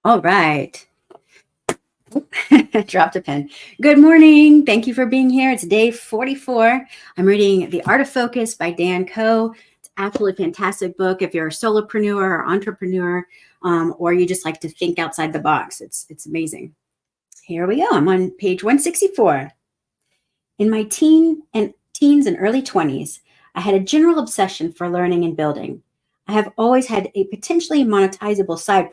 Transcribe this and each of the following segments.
All right. Dropped a pen. Good morning. Thank you for being here. It's day 44. I'm reading The Art of Focus by Dan Koe. It's absolutely fantastic book if you're a solopreneur or entrepreneur, or you just like to think outside the box. It's amazing. Here we go. I'm on page 164. In my teens and early 20s, I had a general obsession for learning and building. I have always had a potentially monetizable side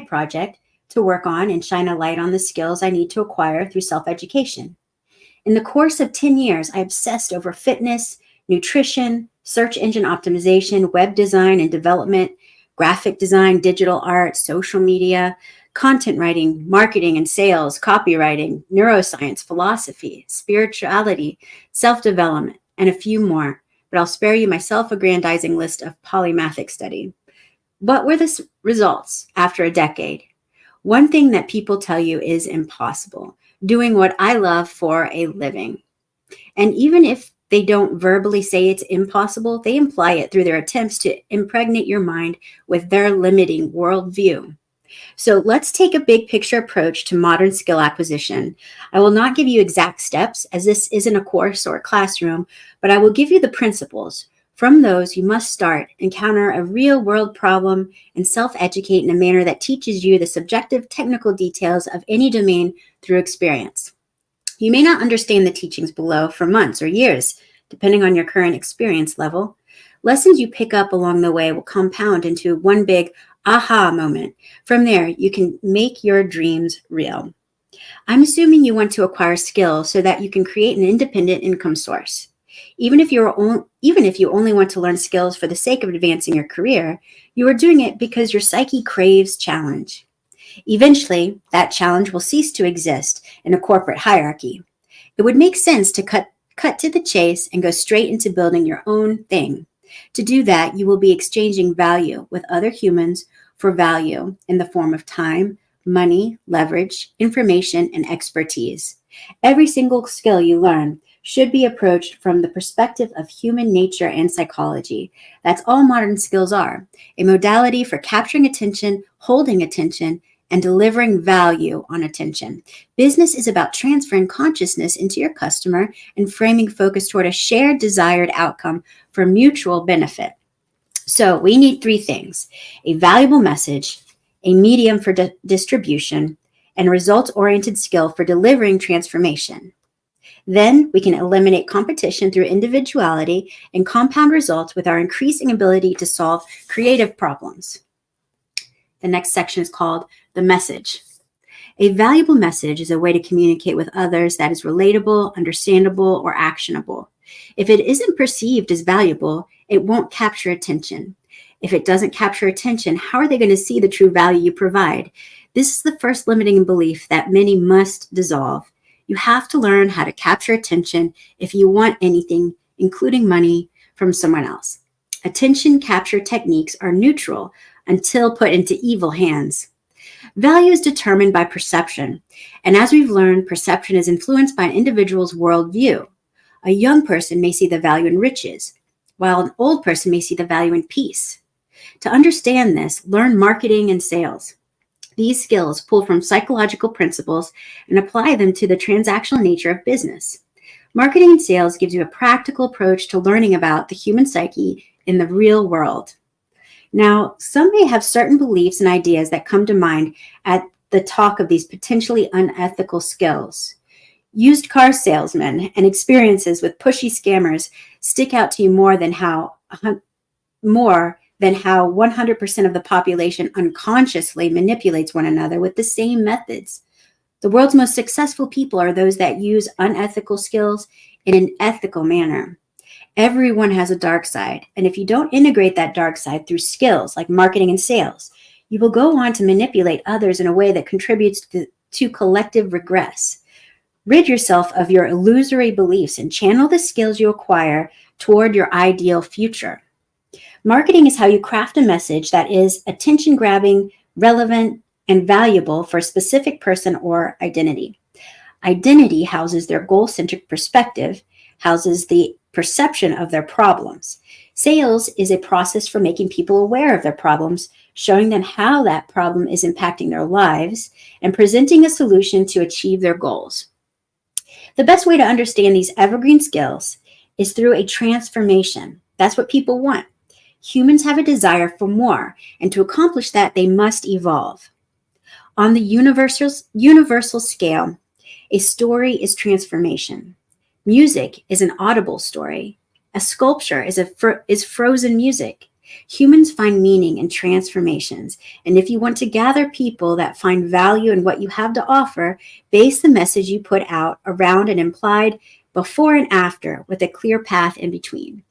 project to work on and shine a light on the skills I need to acquire through self-education. In the course of 10 years, I obsessed over fitness, nutrition, search engine optimization, web design and development, graphic design, digital art, social media, content writing, marketing and sales, copywriting, neuroscience, philosophy, spirituality, self-development, and a few more. But I'll spare you my self-aggrandizing list of polymathic study. What were the results after a decade? One thing that people tell you is impossible, doing what I love for a living. And even if they don't verbally say it's impossible, they imply it through their attempts to impregnate your mind with their limiting worldview. So let's take a big picture approach to modern skill acquisition. I will not give you exact steps, as this isn't a course or a classroom, but I will give you the principles. From those, you must start, encounter a real-world problem, and self-educate in a manner that teaches you the subjective technical details of any domain through experience. You may not understand the teachings below for months or years, depending on your current experience level. Lessons you pick up along the way will compound into one big aha moment. From there, you can make your dreams real. I'm assuming you want to acquire skills so that you can create an independent income source. Even if you only want to learn skills for the sake of advancing your career, you are doing it because your psyche craves challenge. Eventually, that challenge will cease to exist in a corporate hierarchy. It would make sense to cut to the chase and go straight into building your own thing. To do that, you will be exchanging value with other humans for value in the form of time, money, leverage, information, and expertise. Every single skill you learn should be approached from the perspective of human nature and psychology. That's all modern skills are, a modality for capturing attention, holding attention, and delivering value on attention. Business is about transferring consciousness into your customer and framing focus toward a shared desired outcome for mutual benefit. So we need three things: a valuable message, a medium for distribution, and a results-oriented skill for delivering transformation. Then we can eliminate competition through individuality and compound results with our increasing ability to solve creative problems. The next section is called the message. A valuable message is a way to communicate with others that is relatable, understandable, or actionable. If it isn't perceived as valuable, it won't capture attention. If it doesn't capture attention, how are they going to see the true value you provide? This is the first limiting belief that many must dissolve. You have to learn how to capture attention if you want anything, including money, from someone else. Attention capture techniques are neutral until put into evil hands. Value is determined by perception, and as we've learned, perception is influenced by an individual's worldview. A young person may see the value in riches, while an old person may see the value in peace. To understand this, learn marketing and sales. These skills pull from psychological principles and apply them to the transactional nature of business. Marketing and sales gives you a practical approach to learning about the human psyche in the real world. Now, some may have certain beliefs and ideas that come to mind at the talk of these potentially unethical skills. Used car salesmen and experiences with pushy scammers stick out to you more than how 100% of the population unconsciously manipulates one another with the same methods. The world's most successful people are those that use unethical skills in an ethical manner. Everyone has a dark side, and if you don't integrate that dark side through skills like marketing and sales, you will go on to manipulate others in a way that contributes to collective regress. Rid yourself of your illusory beliefs and channel the skills you acquire toward your ideal future. Marketing is how you craft a message that is attention-grabbing, relevant, and valuable for a specific person or identity. Identity houses their goal-centric perspective, houses the perception of their problems. Sales is a process for making people aware of their problems, showing them how that problem is impacting their lives, and presenting a solution to achieve their goals. The best way to understand these evergreen skills is through a transformation. That's what people want. Humans have a desire for more, and to accomplish that, they must evolve. On the universal scale, a story is transformation. Music is an audible story. A sculpture is frozen music. Humans find meaning in transformations, and if you want to gather people that find value in what you have to offer, base the message you put out around an implied before and after with a clear path in between.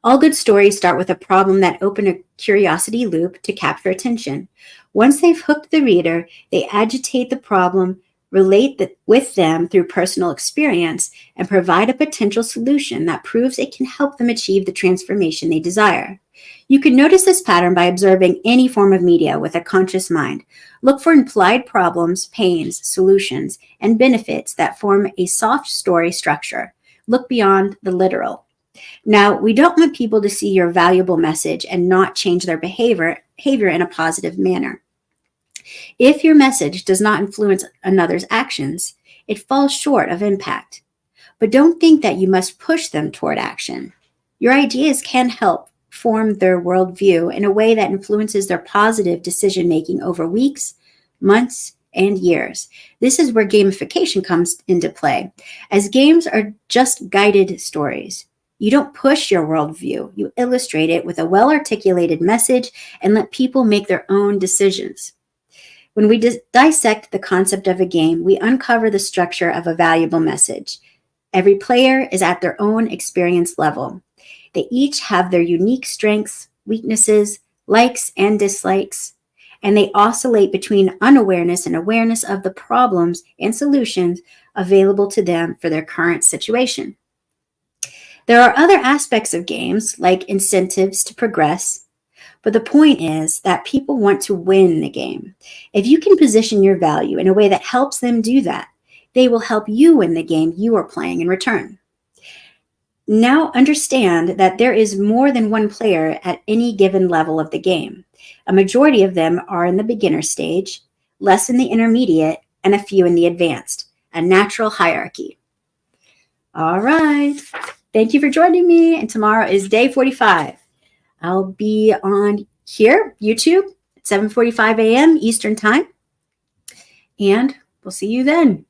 All good stories start with a problem that open a curiosity loop to capture attention. Once they've hooked the reader, they agitate the problem, relate with them through personal experience, and provide a potential solution that proves it can help them achieve the transformation they desire. You can notice this pattern by observing any form of media with a conscious mind. Look for implied problems, pains, solutions, and benefits that form a soft story structure. Look beyond the literal. Now, we don't want people to see your valuable message and not change their behavior in a positive manner. If your message does not influence another's actions, it falls short of impact. But don't think that you must push them toward action. Your ideas can help form their worldview in a way that influences their positive decision-making over weeks, months, and years. This is where gamification comes into play, as games are just guided stories. You don't push your worldview. You illustrate it with a well-articulated message and let people make their own decisions. When we dissect the concept of a game, we uncover the structure of a valuable message. Every player is at their own experience level. They each have their unique strengths, weaknesses, likes, and dislikes, and they oscillate between unawareness and awareness of the problems and solutions available to them for their current situation. There are other aspects of games, like incentives to progress, but the point is that people want to win the game. If you can position your value in a way that helps them do that, they will help you win the game you are playing in return. Now understand that there is more than one player at any given level of the game. A majority of them are in the beginner stage, less in the intermediate, and a few in the advanced, a natural hierarchy. All right. Thank you for joining me, and tomorrow is day 45. I'll be on here, YouTube, at 7:45 a.m. Eastern Time, and we'll see you then.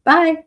Bye.